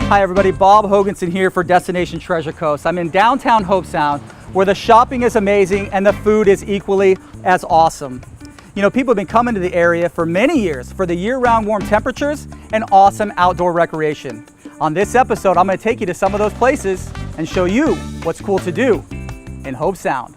Hi everybody, Bob Hoganson here for Destination Treasure Coast. I'm in downtown Hobe Sound where the shopping is amazing and the food is equally as awesome. You know, people have been coming to the area for many years for the year-round warm temperatures and awesome outdoor recreation. On this episode, I'm going to take you to some of those places and show you what's cool to do in Hobe Sound.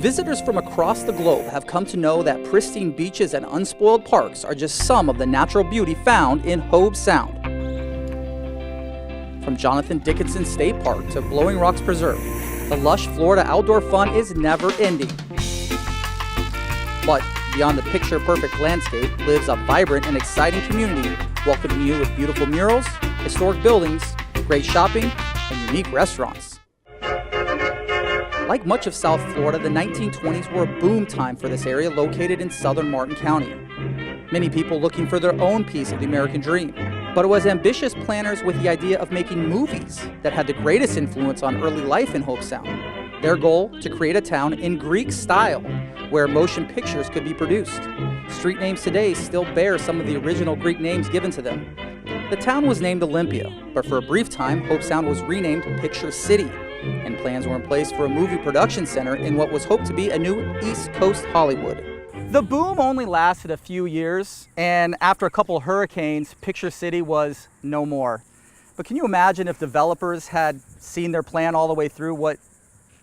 Visitors from across the globe have come to know that pristine beaches and unspoiled parks are just some of the natural beauty found in Hobe Sound. From Jonathan Dickinson State Park to Blowing Rocks Preserve, the lush Florida outdoor fun is never ending. But beyond the picture-perfect landscape lives a vibrant and exciting community welcoming you with beautiful murals, historic buildings, great shopping, and unique restaurants. Like much of South Florida, the 1920s were a boom time for this area located in southern Martin County. Many people looking for their own piece of the American dream. But it was ambitious planners with the idea of making movies that had the greatest influence on early life in Hobe Sound. Their goal, to create a town in Greek style, where motion pictures could be produced. Street names today still bear some of the original Greek names given to them. The town was named Olympia, but for a brief time, Hobe Sound was renamed Picture City, and plans were in place for a movie production center in what was hoped to be a new East Coast Hollywood. The boom only lasted a few years, and after a couple of hurricanes, Picture City was no more. But can you imagine if developers had seen their plan all the way through, what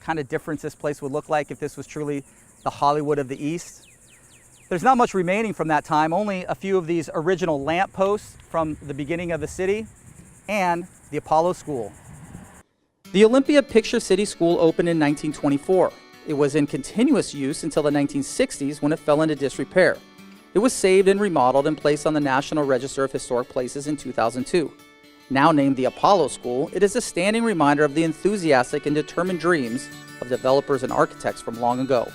kind of difference this place would look like if this was truly the Hollywood of the East? There's not much remaining from that time, only a few of these original lamp posts from the beginning of the city and the Apollo School. The Olympia Picture City School opened in 1924. It was in continuous use until the 1960s when it fell into disrepair. It was saved and remodeled and placed on the National Register of Historic Places in 2002. Now named the Apollo School, it is a standing reminder of the enthusiastic and determined dreams of developers and architects from long ago.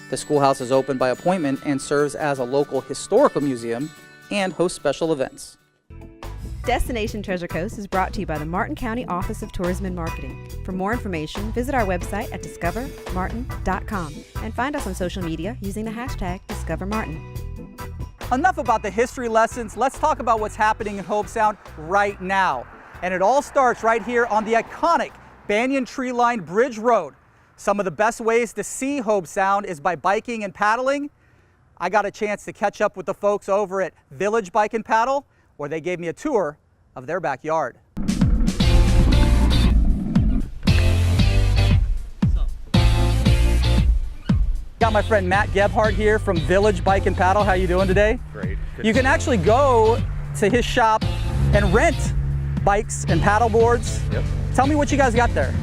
The schoolhouse is open by appointment and serves as a local historical museum and hosts special events. Destination Treasure Coast is brought to you by the Martin County Office of Tourism and Marketing. For more information, visit our website at discovermartin.com and find us on social media using the hashtag DiscoverMartin. Enough about the history lessons. Let's talk about what's happening in Hobe Sound right now. And it all starts right here on the iconic Banyan Tree-lined Bridge Road. Some of the best ways to see Hobe Sound is by biking and paddling. I got a chance to catch up with the folks over at Village Bike and Paddle, where they gave me a tour of their backyard. Got my friend Matt Gebhardt here from Village Bike and Paddle. How you doing today? Great. You can actually go to his shop and rent bikes and paddle boards. Yep. Tell me what you guys got there.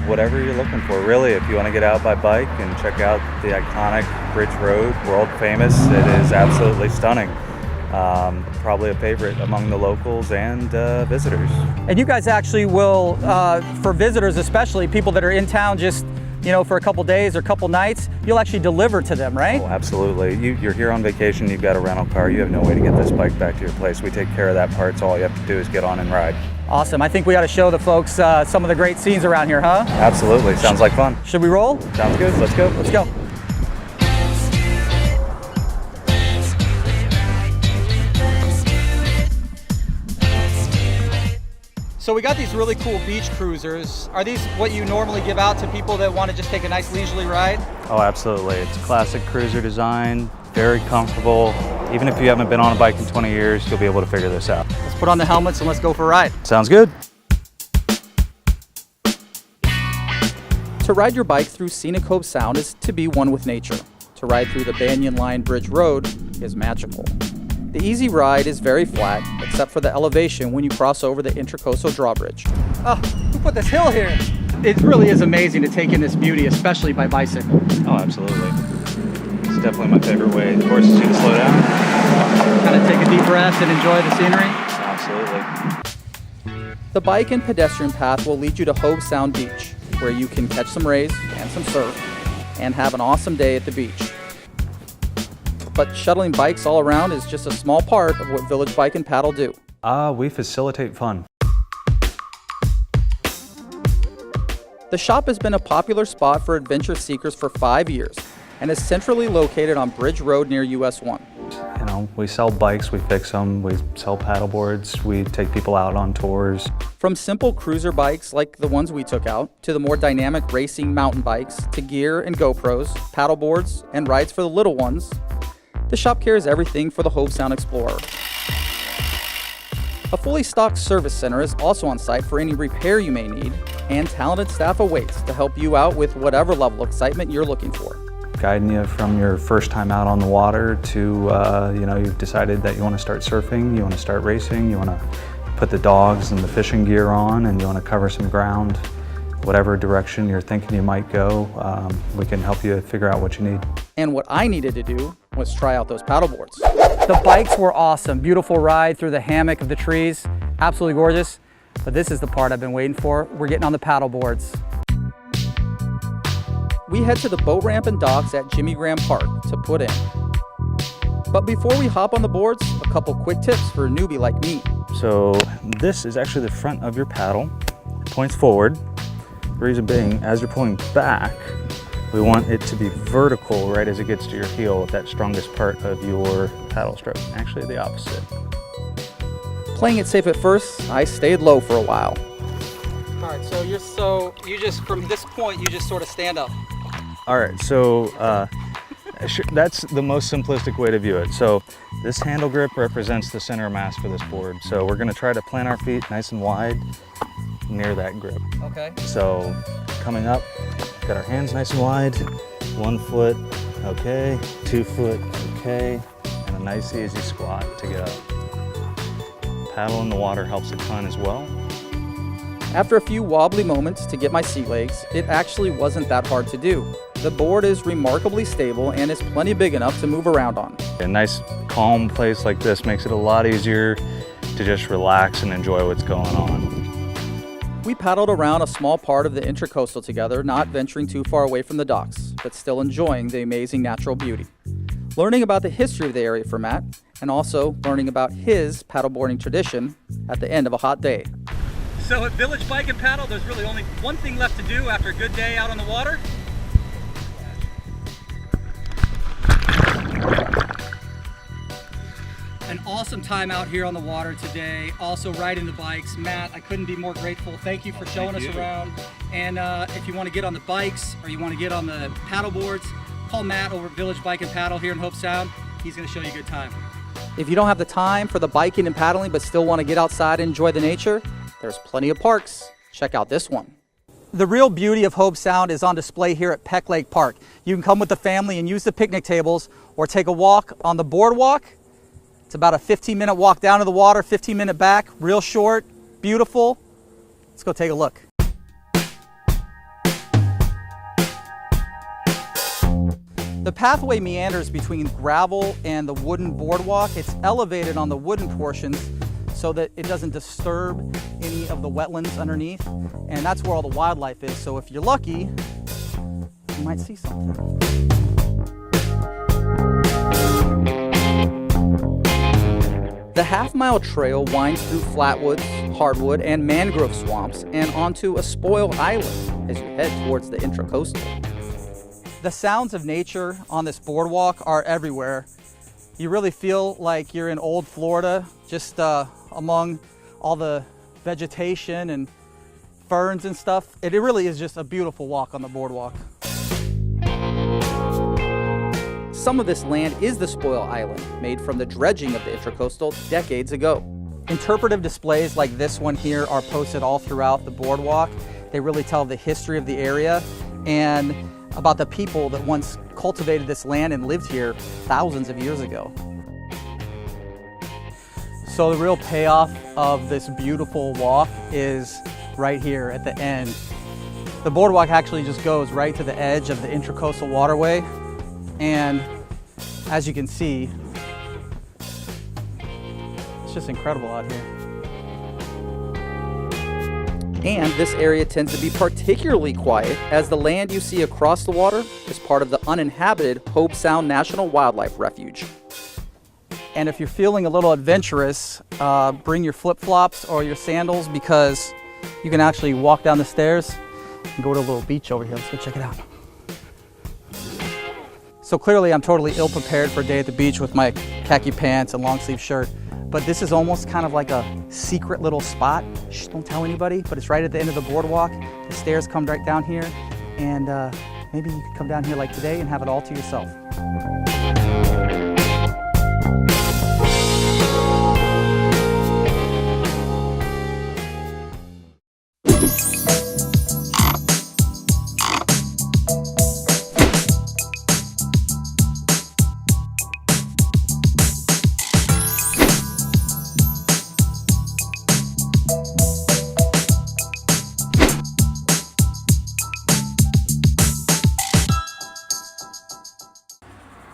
Whatever you're looking for, really. If you want to get out by bike and check out the iconic Bridge Road, world famous, it is absolutely stunning. Probably a favorite among the locals and visitors. And you guys actually will, for visitors especially, people that are in town just, you know, for a couple days or a couple nights, you'll actually deliver to them, right? Oh, absolutely. You're here on vacation, you've got a rental car, you have no way to get this bike back to your place. We take care of that part, so all you have to do is get on and ride. Awesome. I think we got to show the folks some of the great scenes around here, huh? Absolutely. Sounds like fun. Should we roll? Sounds good. Let's go. Let's go. So we got these really cool beach cruisers. Are these what you normally give out to people that want to just take a nice leisurely ride? Oh, absolutely. It's classic cruiser design, very comfortable, Even if you haven't been on a bike in 20 years, you'll be able to figure this out. Let's put on the helmets and let's go for a ride. Sounds good. To ride your bike through scenic Hobe Sound is to be one with nature. To ride through the Banyan Line Bridge Road is magical. The easy ride is very flat, except for the elevation when you cross over the Intracoastal Drawbridge. Oh, who put this hill here? It really is amazing to take in this beauty, especially by bicycle. Oh, absolutely. It's definitely my favorite way. It forces you to slow down. Kind of take a deep breath and enjoy the scenery. Absolutely. The bike and pedestrian path will lead you to Hobe Sound Beach, where you can catch some rays and some surf and have an awesome day at the beach. But shuttling bikes all around is just a small part of what Village Bike and Paddle do. We facilitate fun. The shop has been a popular spot for adventure seekers for 5 years and is centrally located on Bridge Road near US 1. You know, we sell bikes, we fix them, we sell paddle boards, we take people out on tours. From simple cruiser bikes like the ones we took out, to the more dynamic racing mountain bikes, to gear and GoPros, paddle boards, and rides for the little ones, the shop carries everything for the Hobe Sound Explorer. A fully stocked service center is also on site for any repair you may need, and talented staff awaits to help you out with whatever level of excitement you're looking for. Guiding you from your first time out on the water to, you know, you've decided that you want to start surfing, you want to start racing, you want to put the dogs and the fishing gear on, and you want to cover some ground. Whatever direction you're thinking you might go, we can help you figure out what you need. And what I needed to do was try out those paddle boards. The bikes were awesome. Beautiful ride through the hammock of the trees. Absolutely gorgeous. But this is the part I've been waiting for. We're getting on the paddle boards. We head to the boat ramp and docks at Jimmy Graham Park to put in. But before we hop on the boards, a couple quick tips for a newbie like me. So this is actually the front of your paddle. It points forward. The reason being, as you're pulling back, we want it to be vertical right as it gets to your heel, at that strongest part of your paddle stroke. Actually the opposite. Playing it safe at first, I stayed low for a while. All right, so you just, from this point, you just sort of stand up. All right, so that's the most simplistic way to view it. So this handle grip represents the center of mass for this board. So we're gonna try to plant our feet nice and wide near that grip. Okay. So coming up, got our hands nice and wide, 1 foot, okay, 2 foot, okay, and a nice easy squat to get up. Paddle in the water helps a ton as well. After a few wobbly moments to get my sea legs, it actually wasn't that hard to do. The board is remarkably stable and is plenty big enough to move around on. A nice calm place like this makes it a lot easier to just relax and enjoy what's going on. We paddled around a small part of the Intracoastal together, not venturing too far away from the docks, but still enjoying the amazing natural beauty. Learning about the history of the area for Matt, and also learning about his paddleboarding tradition at the end of a hot day. So at Village Bike and Paddle, there's really only one thing left to do after a good day out on the water. An awesome time out here on the water today, also riding the bikes. Matt, I couldn't be more grateful. Thank you for showing us around. And if you want to get on the bikes or you want to get on the paddle boards, call Matt over at Village Bike and Paddle here in Hobe Sound. He's going to show you a good time. If you don't have the time for the biking and paddling but still want to get outside and enjoy the nature, there's plenty of parks. Check out this one. The real beauty of Hobe Sound is on display here at Peck Lake Park. You can come with the family and use the picnic tables or take a walk on the Boardwalk. It's about a 15-minute walk down to the water, 15-minute back, real short, beautiful. Let's go take a look. The pathway meanders between gravel and the wooden boardwalk. It's elevated on the wooden portions so that it doesn't disturb any of the wetlands underneath. And that's where all the wildlife is. So if you're lucky, you might see something. The half-mile trail winds through flatwoods, hardwood, and mangrove swamps and onto a spoil island as you head towards the Intracoastal. The sounds of nature on this boardwalk are everywhere. You really feel like you're in old Florida, just among all the vegetation and ferns and stuff. It really is just a beautiful walk on the boardwalk. Some of this land is the spoil island, made from the dredging of the Intracoastal decades ago. Interpretive displays like this one here are posted all throughout the boardwalk. They really tell the history of the area and about the people that once cultivated this land and lived here thousands of years ago. So the real payoff of this beautiful walk is right here at the end. The boardwalk actually just goes right to the edge of the Intracoastal waterway, and as you can see, it's just incredible out here. And this area tends to be particularly quiet, as the land you see across the water is part of the uninhabited Hobe Sound National Wildlife Refuge. And if you're feeling a little adventurous, bring your flip-flops or your sandals, because you can actually walk down the stairs and go to a little beach over here. Let's go check it out. So clearly I'm totally ill-prepared for a day at the beach with my khaki pants and long sleeve shirt. But this is almost kind of like a secret little spot. Shh, don't tell anybody, but it's right at the end of the boardwalk. The stairs come right down here, and maybe you could come down here like today and have it all to yourself.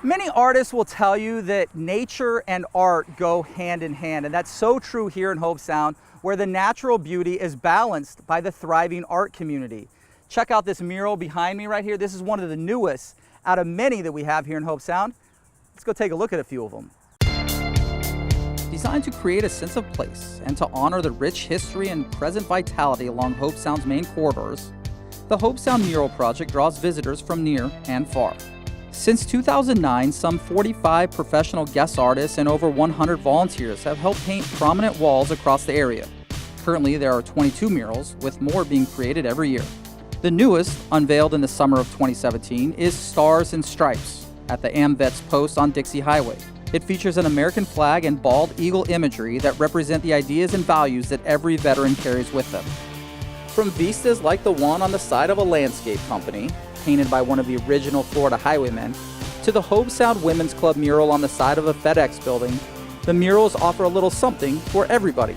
Many artists will tell you that nature and art go hand in hand, and that's so true here in Hobe Sound, where the natural beauty is balanced by the thriving art community. Check out this mural behind me right here. This is one of the newest out of many that we have here in Hobe Sound. Let's go take a look at a few of them. Designed to create a sense of place and to honor the rich history and present vitality along Hobe Sound's main corridors, the Hobe Sound Mural Project draws visitors from near and far. Since 2009, some 45 professional guest artists and over 100 volunteers have helped paint prominent walls across the area. Currently, there are 22 murals, with more being created every year. The newest, unveiled in the summer of 2017, is Stars and Stripes at the AmVets post on Dixie Highway. It features an American flag and bald eagle imagery that represent the ideas and values that every veteran carries with them. From vistas like the one on the side of a landscape company, painted by one of the original Florida highwaymen, to the Hobe Sound Women's Club mural on the side of a FedEx building, the murals offer a little something for everybody.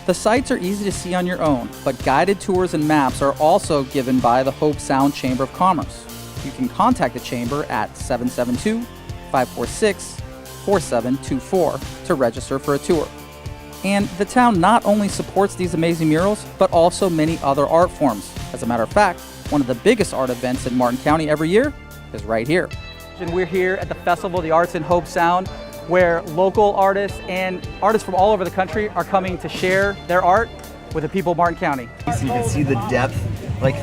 The sites are easy to see on your own, but guided tours and maps are also given by the Hobe Sound Chamber of Commerce. You can contact the Chamber at 772-546-4724 to register for a tour. And the town not only supports these amazing murals, but also many other art forms. As a matter of fact, one of the biggest art events in Martin County every year is right here. And we're here at the Festival of the Arts in Hobe Sound, where local artists and artists from all over the country are coming to share their art with the people of Martin County. So you can see the depth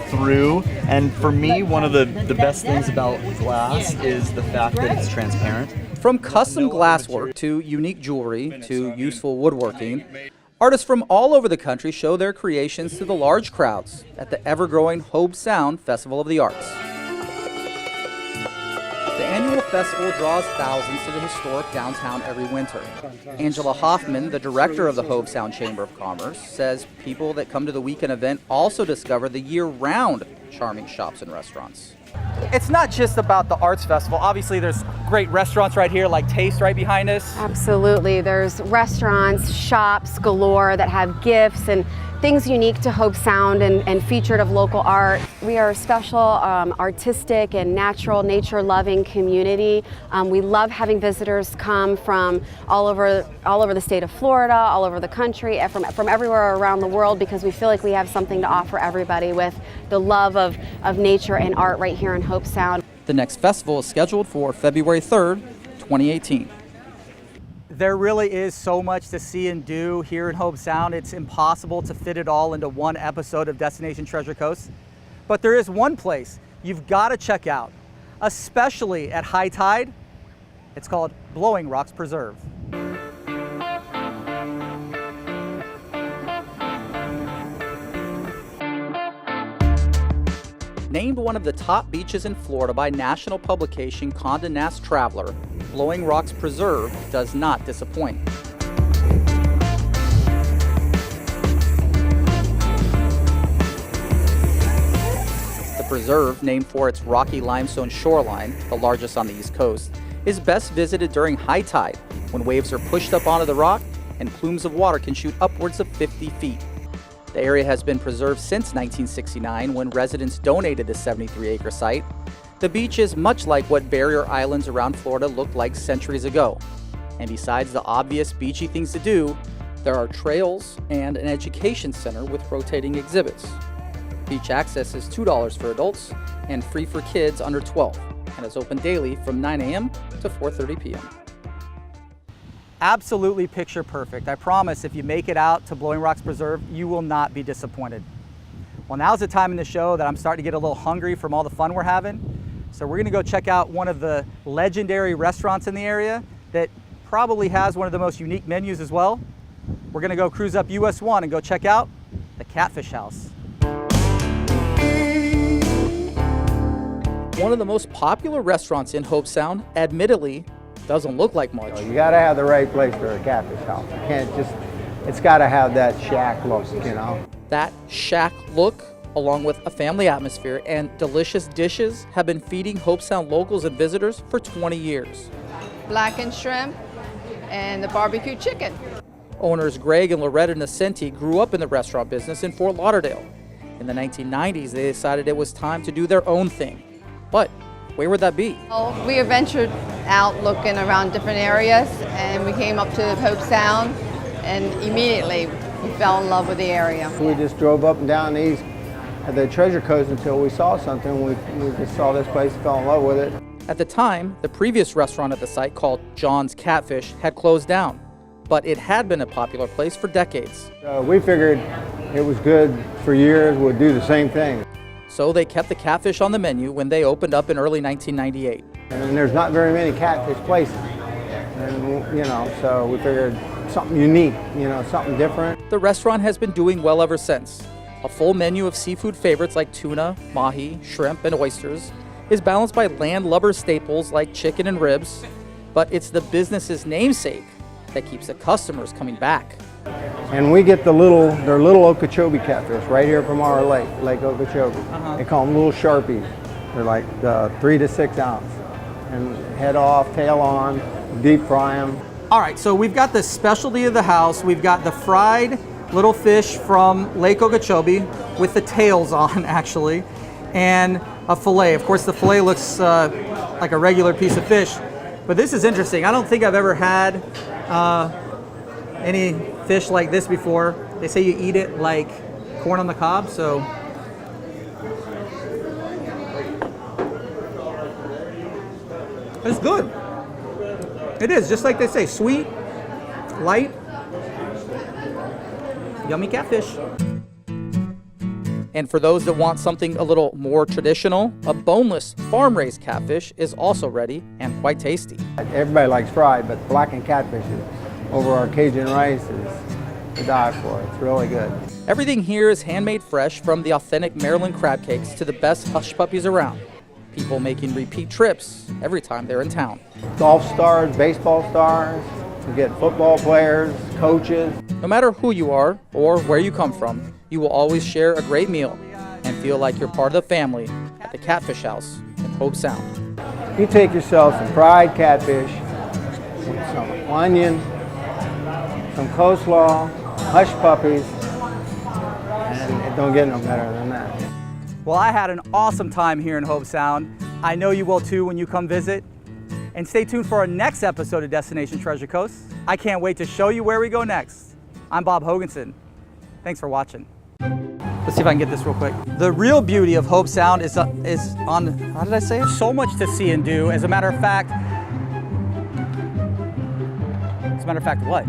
through, and for me, one of the best things about glass is the fact that it's transparent. From custom glasswork to unique jewelry to useful woodworking, artists from all over the country show their creations to the large crowds at the ever-growing Hobe Sound Festival of the Arts. The annual festival draws thousands to the historic downtown every winter. Angela Hoffman, the director of the Hobe Sound Chamber of Commerce, says people that come to the weekend event also discover the year-round charming shops and restaurants. It's not just about the arts festival. Obviously, there's great restaurants right here, like Taste right behind us. Absolutely. There's restaurants, shops galore that have gifts and things unique to Hobe Sound and featured of local art. We are a special artistic and natural, nature-loving community. We love having visitors come from all over the state of Florida, all over the country, from everywhere around the world, because we feel like we have something to offer everybody with the love of nature and art right here in Hobe Sound. The next festival is scheduled for February 3rd, 2018. There really is so much to see and do here in Hobe Sound. It's impossible to fit it all into one episode of Destination Treasure Coast. But there is one place you've got to check out, especially at high tide. It's called Blowing Rocks Preserve. Named one of the top beaches in Florida by national publication Condé Nast Traveler, Blowing Rocks Preserve does not disappoint. The preserve, named for its rocky limestone shoreline, the largest on the East Coast, is best visited during high tide, when waves are pushed up onto the rock and plumes of water can shoot upwards of 50 feet. The area has been preserved since 1969 when residents donated the 73-acre site. The beach is much like what barrier islands around Florida looked like centuries ago. And besides the obvious beachy things to do, there are trails and an education center with rotating exhibits. Beach access is $2 for adults and free for kids under 12, and is open daily from 9 a.m. to 4:30 p.m. Absolutely picture perfect. I promise if you make it out to Blowing Rocks Preserve, you will not be disappointed. Well, now's the time in the show that I'm starting to get a little hungry from all the fun we're having. So we're gonna go check out one of the legendary restaurants in the area that probably has one of the most unique menus as well. We're gonna go cruise up US 1 and go check out the Catfish House. One of the most popular restaurants in Hobe Sound, admittedly, doesn't look like much. You gotta have the right place for a catfish house. You can't just, it's gotta have that shack look, you know? That shack look, along with a family atmosphere and delicious dishes, have been feeding Hobe Sound locals and visitors for 20 years. Blackened shrimp and the barbecue chicken. Owners Greg and Loretta Nascenti grew up in the restaurant business in Fort Lauderdale. In the 1990s, they decided it was time to do their own thing. But where would that be? Well, we ventured out looking around different areas, and we came up to Hobe Sound, and immediately we fell in love with the area. We just drove up and down these at the Treasure Coast until we saw something. We just saw this place, fell in love with it. At the time, the previous restaurant at the site, called John's Catfish, had closed down, but it had been a popular place for decades. We figured it was good for years, we'd do the same thing. So they kept the catfish on the menu when they opened up in early 1998. And there's not very many catfish places. And, you know, so we figured something unique, you know, something different. The restaurant has been doing well ever since. A full menu of seafood favorites like tuna, mahi, shrimp, and oysters is balanced by landlubber staples like chicken and ribs, but it's the business's namesake that keeps the customers coming back. And we get their little Okeechobee catfish right here from our lake, Lake Okeechobee. They call them little Sharpies. They're like 3 to 6 ounce. And head off, tail on, deep fry them. All right, so we've got the specialty of the house. We've got the fried little fish from Lake Okeechobee with the tails on, actually, and a fillet. Of course, the fillet looks like a regular piece of fish, but this is interesting. I don't think I've ever had any fish like this before. They say you eat it like corn on the cob, so. It's good. It is, just like they say, sweet, light, yummy catfish. And for those that want something a little more traditional, a boneless farm-raised catfish is also ready and quite tasty. Everybody likes fried, but blackened catfish over our Cajun rice is to die for. It's really good. Everything here is handmade fresh, from the authentic Maryland crab cakes to the best hush puppies around. People making repeat trips every time they're in town. Golf stars, baseball stars, you get football players, coaches. No matter who you are or where you come from, you will always share a great meal and feel like you're part of the family at the Catfish House in Hobe Sound. You take yourself some fried catfish with some onion, some coleslaw, hush puppies, and it don't get no better than that. Well, I had an awesome time here in Hobe Sound. I know you will too when you come visit. And stay tuned for our next episode of Destination Treasure Coast. I can't wait to show you where we go next. I'm Bob Hoganson. Thanks for watching. Let's see if I can get this real quick. The real beauty of Hobe Sound is on, how did I say it? So much to see and do. As a matter of fact, what?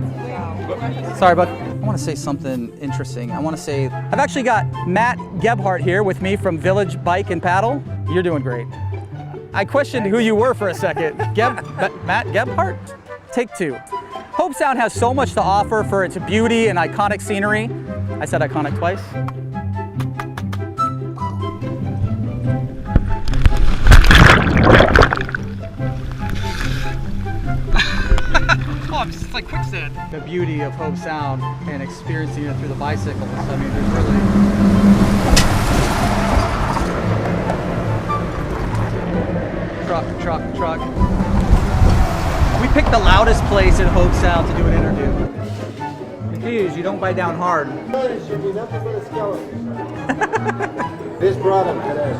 Sorry, but I want to say something interesting. I want to say, I've actually got Matt Gebhardt here with me from Village Bike and Paddle. You're doing great. I questioned who you were for a second. Matt Gebhardt? Take two. Hobe Sound has so much to offer for its beauty and iconic scenery. I said iconic twice. it's like quicksand. The beauty of Hobe Sound and experiencing it through the bicycles. I mean, there's really... Truck. We picked the loudest place in Hobe Sound to do an interview. Confused, you don't bite down hard. This brought him today.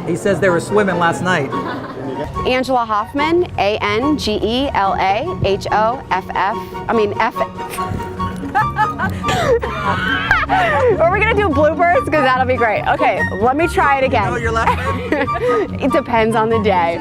He says they were swimming last night. Angela Hoffman, ANGELAHOFF. Are we gonna do bloopers? Because that'll be great. Okay, let me try it again. You know your last name? It depends on the day.